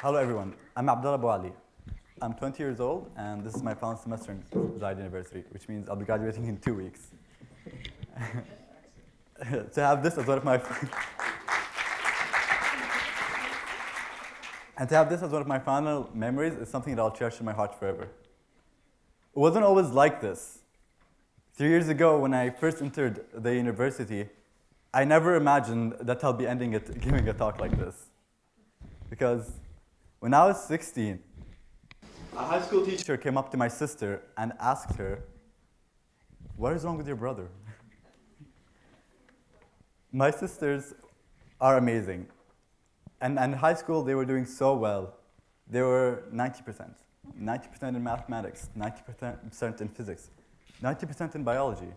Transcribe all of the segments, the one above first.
Hello everyone, I'm Abdulla Buali. I'm 20 years old and this is my final semester in Zayed University, which means I'll be graduating in 2 weeks. To have this as one of my and to have this as one of my final memories is something that I'll cherish in my heart forever. It wasn't always like this. 3 years ago, when I first entered the university, I never imagined that I'll be ending it giving a talk like this. Because when I was 16, a high school teacher came up to my sister and asked her, "What is wrong with your brother?" My sisters are amazing. And in high school, they were doing so well. They were 90%. 90% in mathematics, 90% in physics, 90% in biology,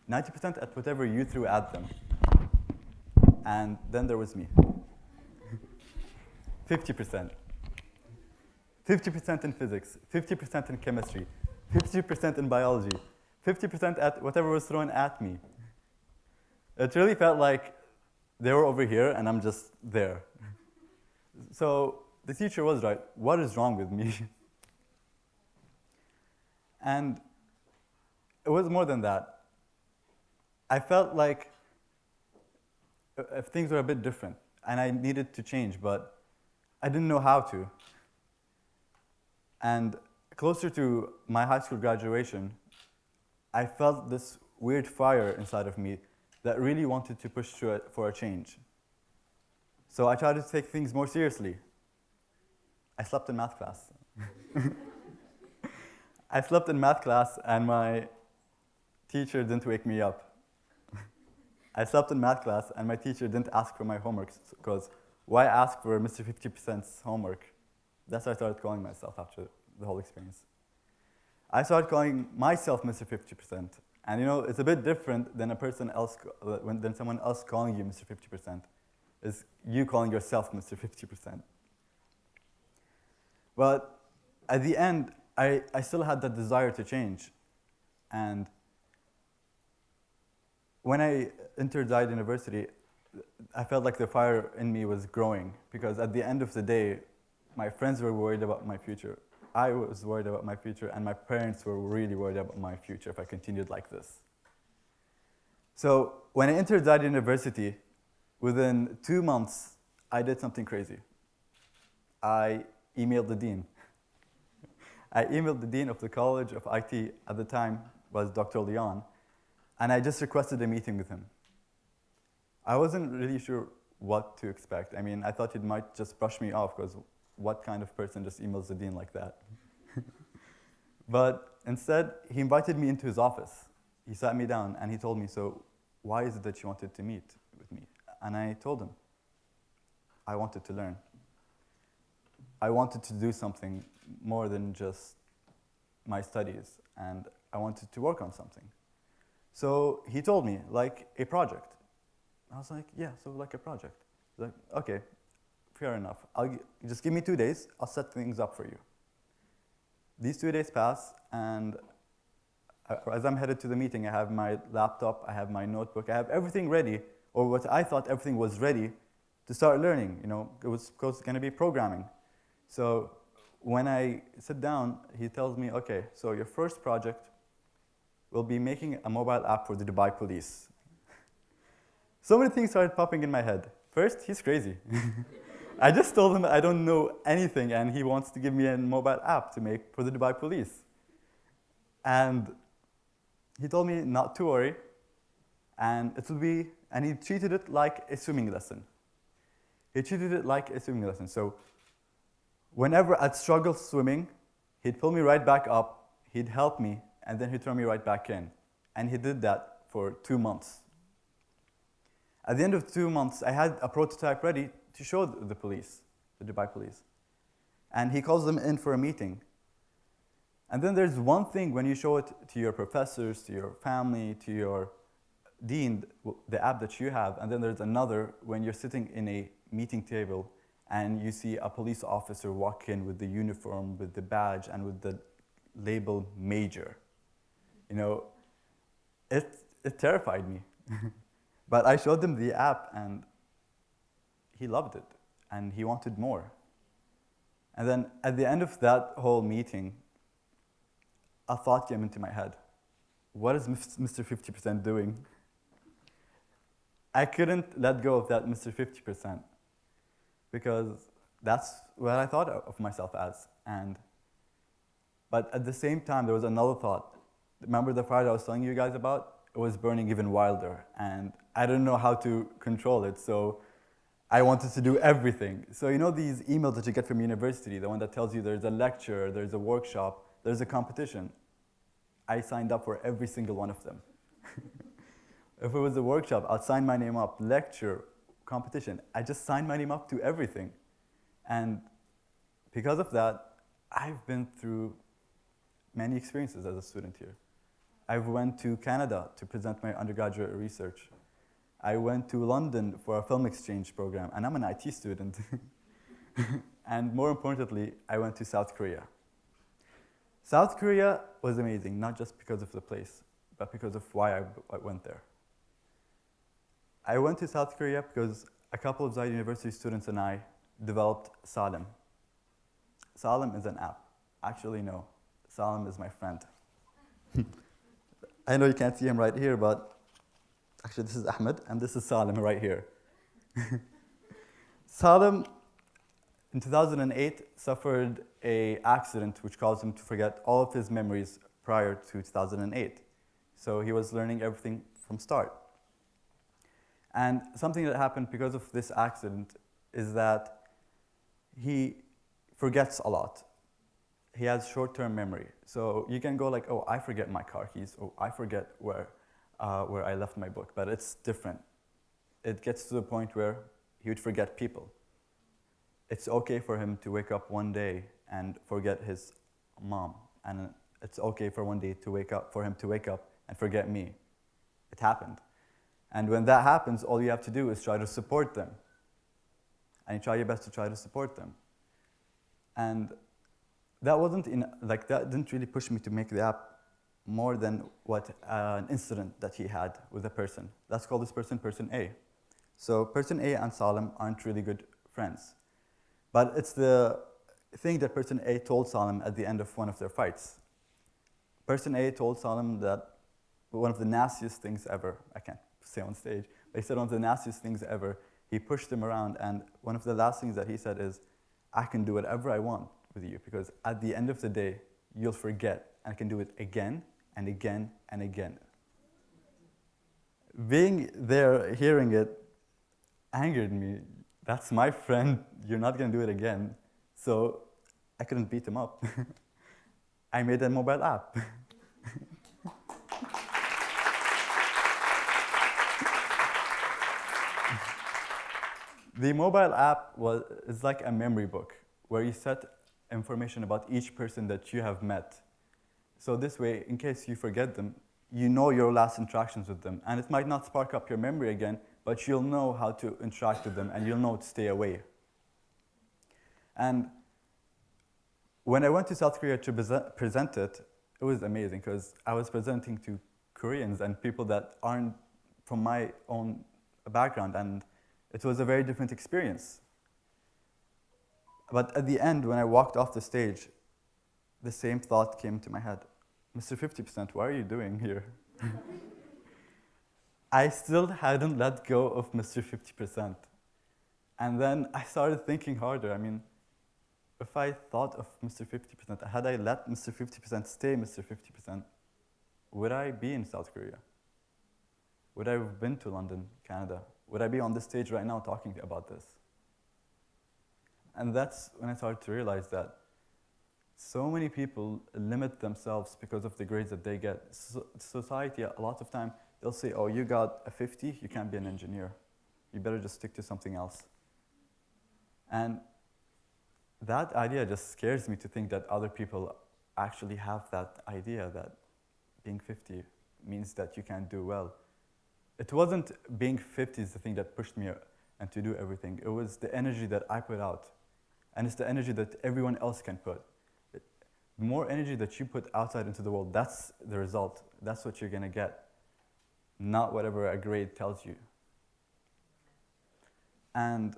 90% at whatever you threw at them. And then there was me. 50%. 50% in physics, 50% in chemistry, 50% in biology, 50% at whatever was thrown at me. It really felt like they were over here and I'm just there. So the teacher was right. What is wrong with me? And it was more than that. I felt like if things were a bit different and I needed to change, but I didn't know how to. And closer to my high school graduation, I felt this weird fire inside of me that really wanted to push through it for a change. So I tried to take things more seriously. I slept in math class. I slept in math class and my teacher didn't wake me up. I slept in math class and my teacher didn't ask for my homework because why ask for Mr. 50%'s homework? That's what I started calling myself after the whole experience. I started calling myself Mr. 50%. And you know, it's a bit different than than someone else calling you Mr. 50%. It's you calling yourself Mr. 50%. But at the end, I still had that desire to change. And when I entered Zayed University, I felt like the fire in me was growing because at the end of the day, my friends were worried about my future. I was worried about my future, and my parents were really worried about my future if I continued like this. So when I entered Zayed University, within 2 months, I did something crazy. I emailed the dean. I emailed the dean of the College of IT at the time, was Dr. Leon, and I just requested a meeting with him. I wasn't really sure what to expect. I mean, I thought he might just brush me off because what kind of person just emails the dean like that? But instead, he invited me into his office. He sat me down and he told me, "So why is it that you wanted to meet with me?" And I told him, I wanted to learn. I wanted to do something more than just my studies, and I wanted to work on something. So he told me, like a project. I was like, yeah, so like a project. He's like, okay, fair enough. Just give me 2 days, I'll set things up for you. These 2 days pass, and as I'm headed to the meeting, I have my laptop, I have my notebook, I have everything ready, or what I thought everything was ready to start learning. You know, it was going to be programming. So when I sit down, he tells me, okay, so your first project will be making a mobile app for the Dubai police. So many things started popping in my head. First, he's crazy. I just told him I don't know anything and he wants to give me a mobile app to make for the Dubai police. And he told me not to worry, and he treated it like a swimming lesson. He treated it like a swimming lesson. So whenever I'd struggle swimming, he'd pull me right back up, he'd help me, and then he'd throw me right back in. And he did that for 2 months. At the end of 2 months, I had a prototype ready to show the police, the Dubai police. And he calls them in for a meeting. And then there's one thing when you show it to your professors, to your family, to your dean, the app that you have, and then there's another when you're sitting in a meeting table and you see a police officer walk in with the uniform, with the badge, and with the label major. You know, it terrified me. But I showed him the app and he loved it and he wanted more. And then at the end of that whole meeting, a thought came into my head. What is Mr. 50% doing? I couldn't let go of that Mr. 50% because that's what I thought of myself as. But at the same time, there was another thought. Remember the fire I was telling you guys about? It was burning even wilder, and I didn't know how to control it, so I wanted to do everything. So you know these emails that you get from university, the one that tells you there's a lecture, there's a workshop, there's a competition. I signed up for every single one of them. If it was a workshop, I'd sign my name up. Lecture, competition, I just signed my name up to everything. And because of that, I've been through many experiences as a student here. I went to Canada to present my undergraduate research. I went to London for a film exchange program, and I'm an IT student. And more importantly, I went to South Korea. South Korea was amazing, not just because of the place, but because of why I went there. I went to South Korea because a couple of Zayed University students and I developed Salem. Salem is an app. Actually, no. Salem is my friend. I know you can't see him right here, but actually this is Ahmed, and this is Salem right here. Salem, in 2008, suffered an accident which caused him to forget all of his memories prior to 2008. So he was learning everything from start. And something that happened because of this accident is that he forgets a lot. He has short-term memory. So you can go like, oh, I forget my car keys, oh, I forget where I left my book, but it's different. It gets to the point where he would forget people. It's okay for him to wake up one day and forget his mom, and it's okay for one day for him to wake up and forget me. It happened. And when that happens, all you have to do is try to support them. And you try your best to try to support them. And that didn't really push me to make the app more than what an incident that he had with a person. Let's call this person Person A. So Person A and Salem aren't really good friends. But it's the thing that Person A told Salem at the end of one of their fights. Person A told Salem that one of the nastiest things ever, I can't say on stage, but he said one of the nastiest things ever. He pushed him around, and one of the last things that he said is, I can do whatever I want with you, because at the end of the day, you'll forget, and I can do it again and again and again. Being there, hearing it, angered me. That's my friend, you're not gonna do it again. So I couldn't beat him up. I made a mobile app. The mobile app is like a memory book where you set information about each person that you have met. So this way, in case you forget them, you know your last interactions with them. And it might not spark up your memory again, but you'll know how to interact with them and you'll know to stay away. And when I went to South Korea to present it, it was amazing because I was presenting to Koreans and people that aren't from my own background, and it was a very different experience. But at the end, when I walked off the stage, the same thought came to my head. Mr. 50%, what are you doing here? I still hadn't let go of Mr. 50%. And then I started thinking harder. I mean, if I thought of Mr. 50%, had I let Mr. 50% stay Mr. 50%, would I be in South Korea? Would I have been to London, Canada? Would I be on this stage right now talking about this? And that's when I started to realize that so many people limit themselves because of the grades that they get. Society, a lot of time, they'll say, oh, you got a 50, you can't be an engineer. You better just stick to something else. And that idea just scares me to think that other people actually have that idea that being 50 means that you can't do well. It wasn't being 50 is the thing that pushed me and to do everything. It was the energy that I put out. And it's the energy that everyone else can put. The more energy that you put outside into the world, that's the result. That's what you're gonna get, not whatever a grade tells you. And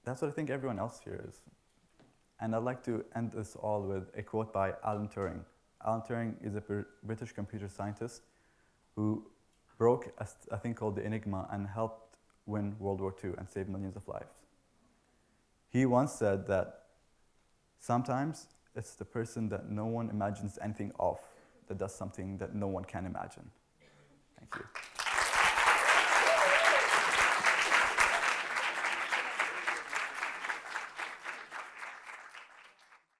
that's what I think everyone else here is. And I'd like to end this all with a quote by Alan Turing. Alan Turing is a British computer scientist who broke a thing called the Enigma and helped win World War II and save millions of lives. He once said that sometimes it's the person that no one imagines anything of that does something that no one can imagine. Thank you.